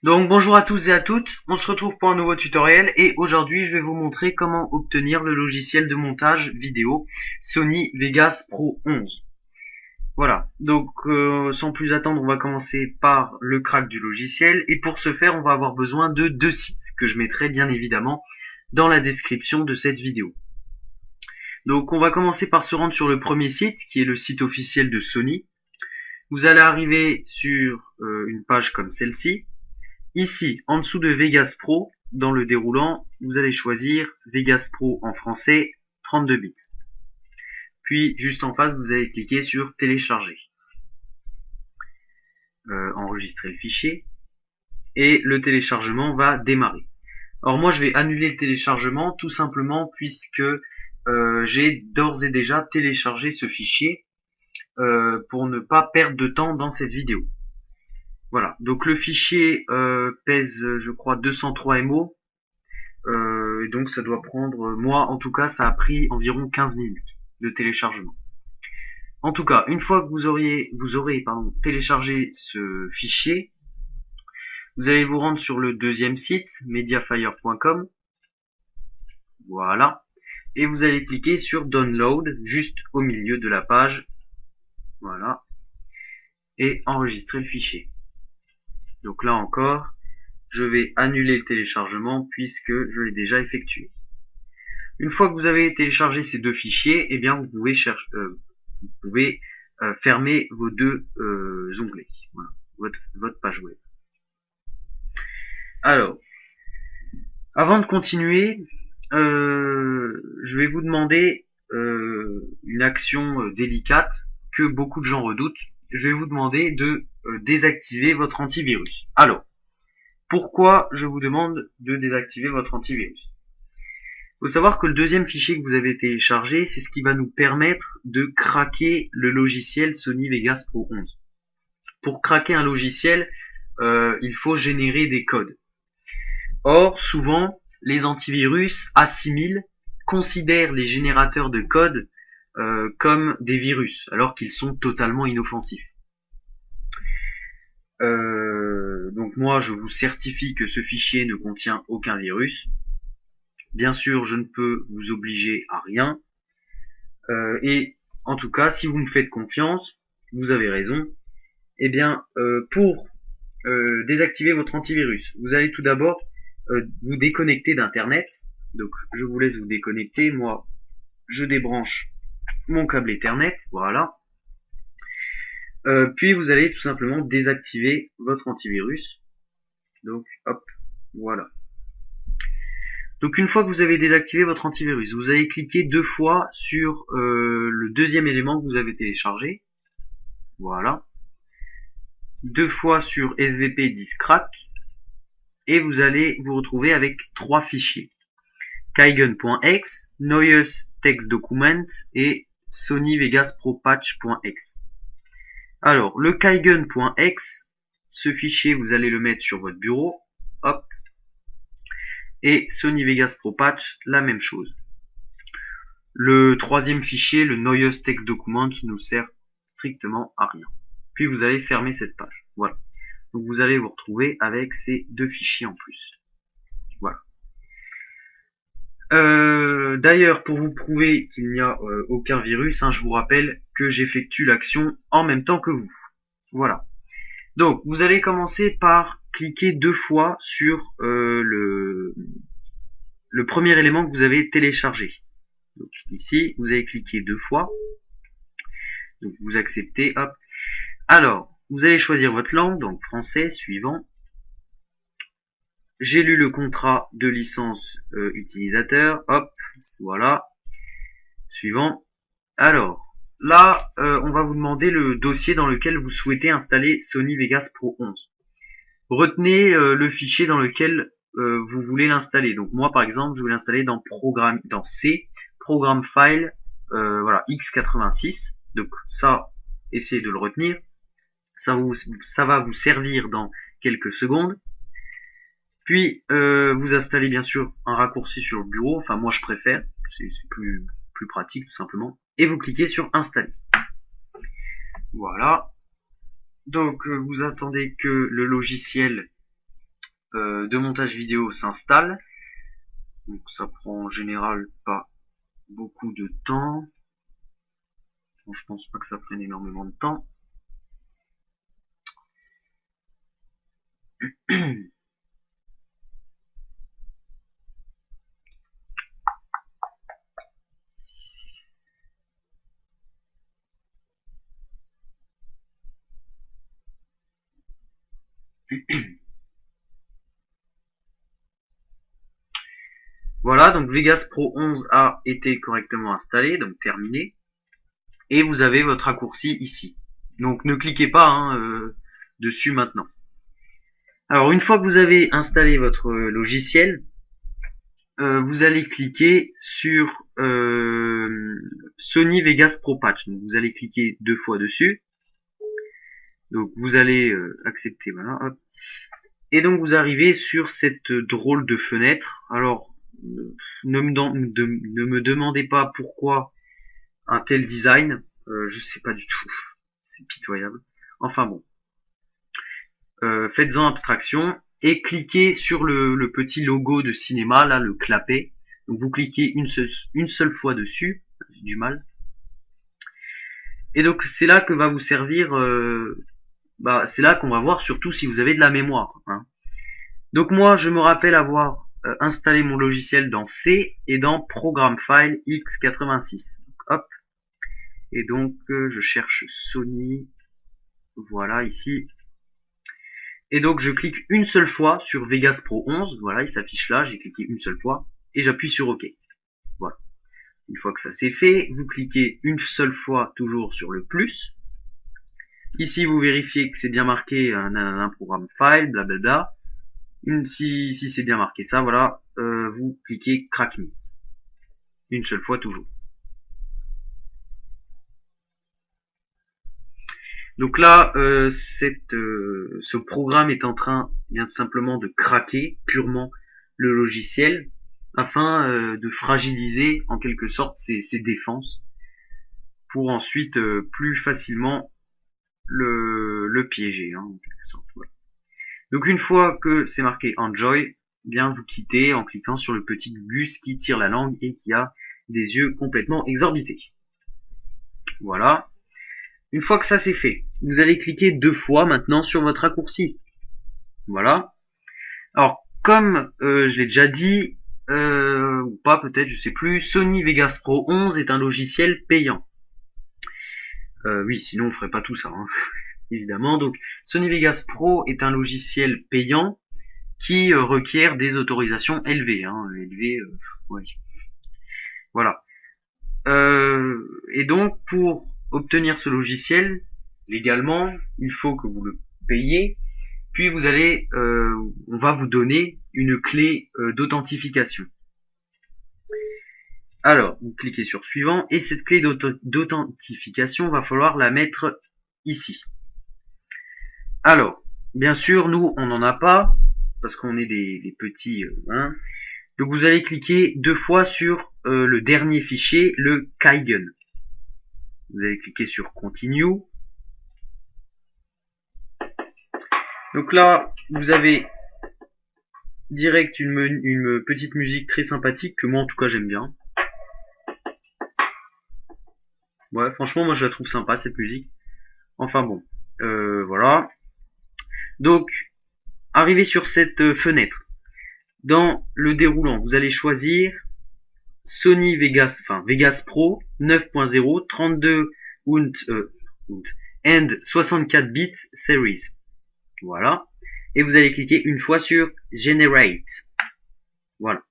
Donc bonjour à tous et à toutes, on se retrouve pour un nouveau tutoriel et aujourd'hui je vais vous montrer comment obtenir le logiciel de montage vidéo Sony Vegas Pro 11. Voilà, donc sans plus attendre on va commencer par le crack du logiciel et pour ce faire on va avoir besoin de deux sites que je mettrai bien évidemment dans la description de cette vidéo. Donc on va commencer par se rendre sur le premier site qui est le site officiel de Sony. Vous allez arriver sur une page comme celle-ci. Ici, en dessous de Vegas Pro, dans le déroulant, vous allez choisir Vegas Pro en français, 32 bits. Puis, juste en face, vous allez cliquer sur Télécharger. Enregistrer le fichier. Et le téléchargement va démarrer. Alors moi, je vais annuler le téléchargement, tout simplement puisque j'ai d'ores et déjà téléchargé ce fichier pour ne pas perdre de temps dans cette vidéo. Voilà, donc le fichier pèse, je crois, 203 MO. Et donc ça doit prendre, moi en tout cas, ça a pris environ 15 minutes de téléchargement. En tout cas, une fois que vous aurez téléchargé ce fichier, vous allez vous rendre sur le deuxième site, mediafire.com. Voilà. Et vous allez cliquer sur Download, juste au milieu de la page. Voilà. Et enregistrer le fichier. Donc là encore, je vais annuler le téléchargement puisque je l'ai déjà effectué. Une fois que vous avez téléchargé ces deux fichiers, eh bien vous pouvez fermer vos deux onglets, voilà, votre page web. Alors, avant de continuer, je vais vous demander une action délicate que beaucoup de gens redoutent. Je vais vous demander de désactiver votre antivirus. Alors, pourquoi je vous demande de désactiver votre antivirus? Il faut savoir que le deuxième fichier que vous avez téléchargé, c'est ce qui va nous permettre de craquer le logiciel Sony Vegas Pro 11. Pour craquer un logiciel, il faut générer des codes. Or, souvent, les antivirus assimilent, considèrent les générateurs de codes comme des virus, alors qu'ils sont totalement inoffensifs. Donc moi, je vous certifie que ce fichier ne contient aucun virus. Bien sûr, je ne peux vous obliger à rien. Et en tout cas, si vous me faites confiance, vous avez raison. Eh bien, pour désactiver votre antivirus, vous allez tout d'abord vous déconnecter d'Internet. Donc, je vous laisse vous déconnecter. Moi, je débranche mon câble Ethernet. Voilà. Puis, vous allez tout simplement désactiver votre antivirus. Donc, hop, voilà. Donc une fois que vous avez désactivé votre antivirus, vous allez cliquer deux fois sur le deuxième élément que vous avez téléchargé. Voilà. Deux fois sur svp diskcrack. Et vous allez vous retrouver avec trois fichiers. Kaigen.exe, Neues Text Document et Sony Vegas Pro Patch.exe. Alors, le Kaigen.exe, ce fichier, vous allez le mettre sur votre bureau. Hop. Et Sony Vegas Pro Patch, la même chose. Le troisième fichier, le Neues Text Document, ne nous sert strictement à rien. Puis vous allez fermer cette page. Voilà. Donc vous allez vous retrouver avec ces deux fichiers en plus. Voilà. D'ailleurs, pour vous prouver qu'il n'y a aucun virus, je vous rappelle que j'effectue l'action en même temps que vous. Voilà. Donc, vous allez commencer par cliquer deux fois sur le premier élément que vous avez téléchargé. Donc ici, vous allez cliquer deux fois. Donc vous acceptez, hop. Alors, vous allez choisir votre langue, donc français, suivant. J'ai lu le contrat de licence utilisateur, hop, voilà. Suivant. Alors, là, on va vous demander le dossier dans lequel vous souhaitez installer Sony Vegas Pro 11. Retenez le fichier dans lequel vous voulez l'installer. Donc moi, par exemple, je vais l'installer dans C, Programme File, voilà, x86. Donc ça, essayez de le retenir. Ça va vous servir dans quelques secondes. Puis vous installez bien sûr un raccourci sur le bureau. Enfin moi je préfère, c'est plus pratique tout simplement. Et vous cliquez sur installer. Voilà. Donc vous attendez que le logiciel de montage vidéo s'installe. Donc ça prend en général pas beaucoup de temps. Bon, je pense pas que ça prenne énormément de temps. Voilà, donc Vegas Pro 11 a été correctement installé, donc terminé. Et vous avez votre raccourci ici. Donc ne cliquez pas dessus maintenant. Alors une fois que vous avez installé votre logiciel, vous allez cliquer sur Sony Vegas Pro Patch. Donc vous allez cliquer 2 fois dessus. Donc vous allez accepter, voilà, hop. Et donc vous arrivez sur cette drôle de fenêtre. Alors ne me demandez pas pourquoi un tel design, je sais pas du tout, c'est pitoyable. Enfin bon, faites-en abstraction et cliquez sur le petit logo de cinéma, là, le clapet. Donc vous cliquez une seule fois dessus, j'ai du mal. Et donc c'est là que va vous servir, c'est là qu'on va voir surtout si vous avez de la mémoire. Hein. Donc moi je me rappelle avoir installé mon logiciel dans C et dans Program File x86. Donc, hop. Et donc je cherche Sony, voilà ici. Et donc je clique une seule fois sur Vegas Pro 11, voilà il s'affiche là, j'ai cliqué une seule fois et j'appuie sur OK. Voilà. Une fois que ça c'est fait, vous cliquez une seule fois toujours sur le plus. Ici vous vérifiez que c'est bien marqué un programme file, blablabla. Si c'est bien marqué ça, voilà, vous cliquez Crack Me. Une seule fois toujours. Donc là, ce programme est en train bien simplement de craquer purement le logiciel afin de fragiliser en quelque sorte ses défenses pour ensuite plus facilement le piéger, hein, en quelque sorte. Voilà. Donc une fois que c'est marqué Enjoy, bien vous quittez en cliquant sur le petit Gus qui tire la langue et qui a des yeux complètement exorbités. Voilà. Une fois que ça c'est fait, vous allez cliquer 2 fois maintenant sur votre raccourci. Voilà. Alors, comme je l'ai déjà dit, ou pas peut-être, je sais plus, Sony Vegas Pro 11 est un logiciel payant. Oui, sinon on ferait pas tout ça, hein, évidemment. Donc, Sony Vegas Pro est un logiciel payant qui requiert des autorisations élevées. Hein, élevées, ouais. Voilà. Et donc, pour obtenir ce logiciel, légalement, il faut que vous le payiez. Puis vous allez, on va vous donner une clé d'authentification. Alors, vous cliquez sur suivant et cette clé d'authentification va falloir la mettre ici. Alors, bien sûr, nous on n'en a pas parce qu'on est des petits. Hein. Donc vous allez cliquer 2 fois sur le dernier fichier, le Keigen. Vous allez cliquer sur Continue. Donc là, vous avez direct une petite musique très sympathique que moi en tout cas j'aime bien. Ouais, franchement moi je la trouve sympa cette musique. Enfin bon, voilà. Donc, arrivé sur cette fenêtre, dans le déroulant, vous allez choisir Sony Vegas, enfin Vegas Pro 9.0 32 and 64 bits series. Voilà. Et vous allez cliquer une fois sur Generate. Voilà.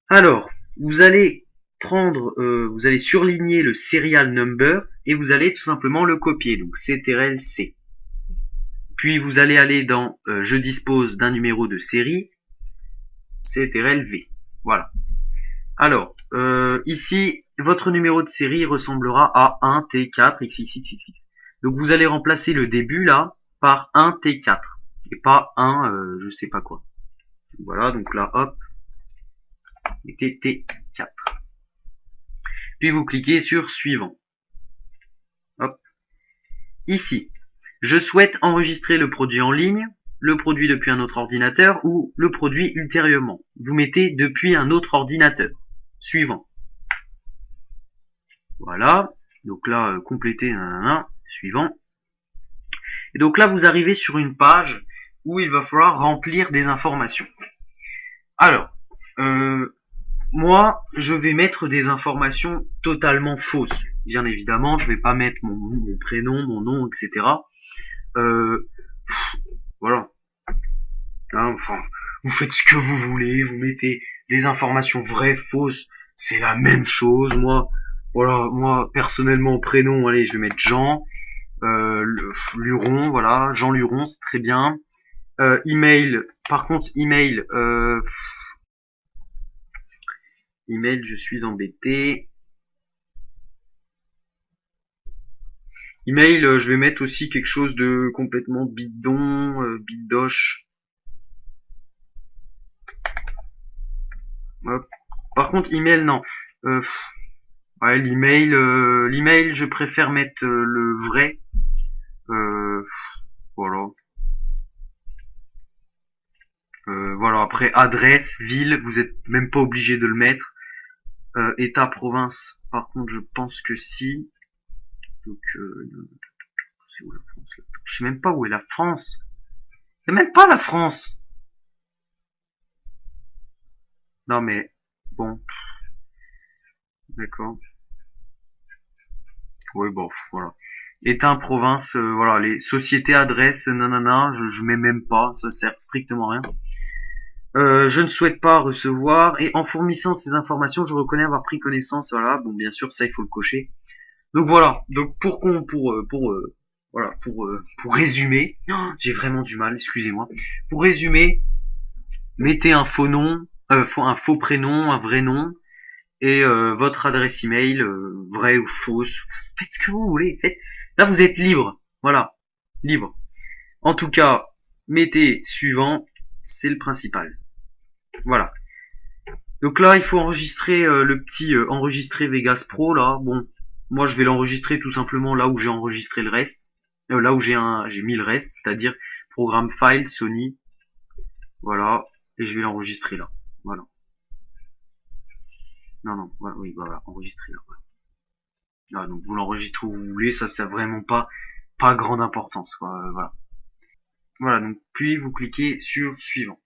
Alors, vous allez prendre, vous allez surligner le serial number et vous allez tout simplement le copier. Donc CTRL-C. Puis vous allez aller dans je dispose d'un numéro de série, CTRL-V. Voilà. Alors, ici, votre numéro de série ressemblera à 1T4XXXX. Donc vous allez remplacer le début là par 1T4 et pas 1 je sais pas quoi. Voilà, donc là, hop, mettez T4. Puis vous cliquez sur suivant. Hop. Ici, je souhaite enregistrer le produit en ligne. le produit depuis un autre ordinateur ou le produit ultérieurement. Vous mettez depuis un autre ordinateur. Suivant. Voilà. Donc là, compléter, suivant. Et donc là, vous arrivez sur une page où il va falloir remplir des informations. Alors, moi, je vais mettre des informations totalement fausses. Bien évidemment, je vais pas mettre mon prénom, mon nom, etc. Voilà. Hein, enfin, vous faites ce que vous voulez, vous mettez des informations vraies, fausses, c'est la même chose. Moi, voilà, moi personnellement, prénom, allez, je vais mettre Jean, Luron, voilà, Jean Luron, c'est très bien. Email, par contre, email, je suis embêté. Email, je vais mettre aussi quelque chose de complètement bidon, bidoche. Hop. Par contre, email, non. Ouais, l'email, je préfère mettre le vrai. Voilà. Voilà. Après, adresse, ville, vous êtes même pas obligé de le mettre. État, province, par contre, je pense que si. Donc, c'est où la France là? Je sais même pas où est la France. C'est même pas la France. Non mais bon, d'accord. Oui, bon, voilà. État, province, voilà, les sociétés, adresses, nanana, je mets même pas, ça sert strictement à rien. Je ne souhaite pas recevoir, et en fournissant ces informations, je reconnais avoir pris connaissance, voilà, bon, bien sûr, ça, il faut le cocher. Donc voilà, donc pour résumer, j'ai vraiment du mal, excusez-moi. Pour résumer, mettez un faux nom, un faux prénom, un vrai nom, et votre adresse email, vraie ou fausse. Faites ce que vous voulez. Là, vous êtes libre. Voilà, libre. En tout cas, mettez suivant, c'est le principal. Voilà. Donc là, il faut enregistrer le petit enregistrer Vegas Pro là. Bon, moi je vais l'enregistrer tout simplement là où j'ai enregistré le reste, là où j'ai mis le reste, c'est-à-dire programme file Sony. Voilà, et je vais l'enregistrer là. Voilà. Non, voilà, oui, voilà, enregistrer là. Voilà. Donc vous l'enregistrez où vous voulez, ça vraiment pas grande importance quoi. Voilà. Voilà, donc puis vous cliquez sur suivant.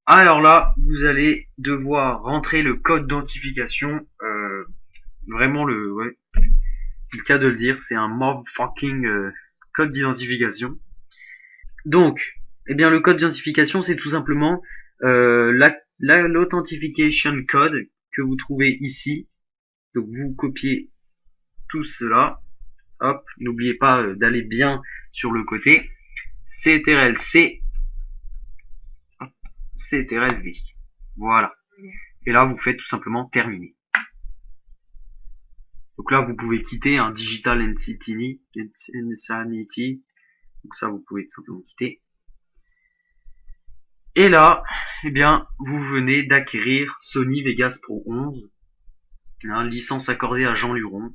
Alors là, vous allez devoir rentrer le code d'identification. Vraiment ouais, c'est le cas de le dire, c'est un motherfucking code d'identification. Donc, eh bien le code d'identification, c'est tout simplement l'authentification code que vous trouvez ici. Donc vous copiez tout cela. Hop, n'oubliez pas d'aller bien sur le côté. CTRL-C, CTRL-V. Voilà. Et là, vous faites tout simplement terminer. Donc là, vous pouvez quitter un Digital Insanity. Donc ça, vous pouvez tout simplement quitter. Et là, eh bien, vous venez d'acquérir Sony Vegas Pro 11. Licence accordée à Jean Luron.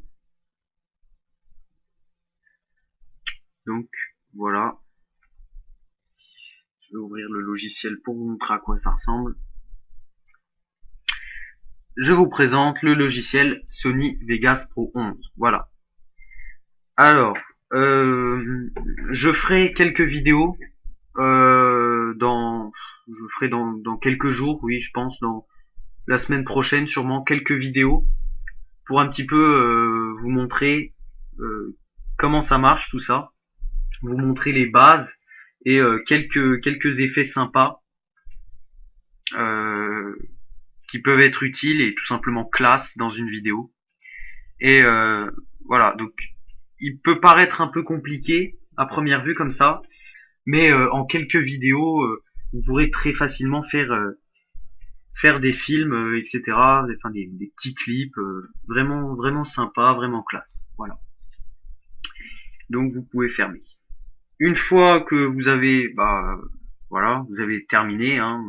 Donc, voilà. Je vais ouvrir le logiciel pour vous montrer à quoi ça ressemble. Je vous présente le logiciel Sony Vegas Pro 11. Voilà. Alors, je ferai quelques vidéos je ferai dans quelques jours, oui, je pense, dans la semaine prochaine, sûrement quelques vidéos pour un petit peu vous montrer comment ça marche tout ça, vous montrer les bases et quelques effets sympas qui peuvent être utiles et tout simplement classe dans une vidéo. Et voilà, donc il peut paraître un peu compliqué à première vue comme ça, mais en quelques vidéos, vous pourrez très facilement faire des films, etc. Enfin des petits clips, vraiment sympa, vraiment classe. Voilà. Donc vous pouvez fermer. Une fois que vous avez, voilà, vous avez terminé, hein,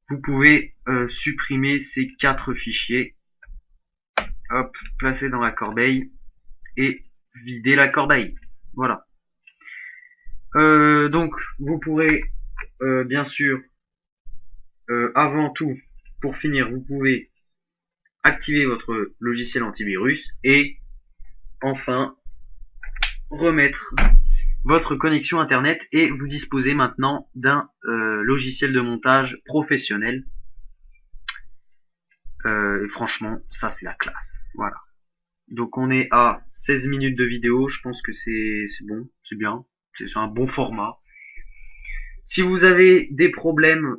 vous pouvez supprimer ces 4 fichiers. Hop, placer dans la corbeille et vider la corbeille. Voilà. Donc vous pourrez bien sûr, avant tout, pour finir, vous pouvez activer votre logiciel antivirus et enfin remettre votre connexion internet et vous disposez maintenant d'un logiciel de montage professionnel. Et franchement, ça c'est la classe. Voilà. Donc on est à 16 minutes de vidéo, je pense que c'est bon, c'est bien, c'est un bon format. Si vous avez des problèmes,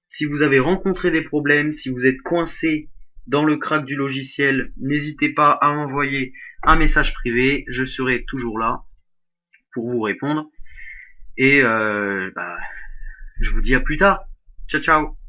si vous avez rencontré des problèmes, si vous êtes coincé dans le crack du logiciel, n'hésitez pas à m'envoyer un message privé, je serai toujours là pour vous répondre. Et je vous dis à plus tard. Ciao ciao.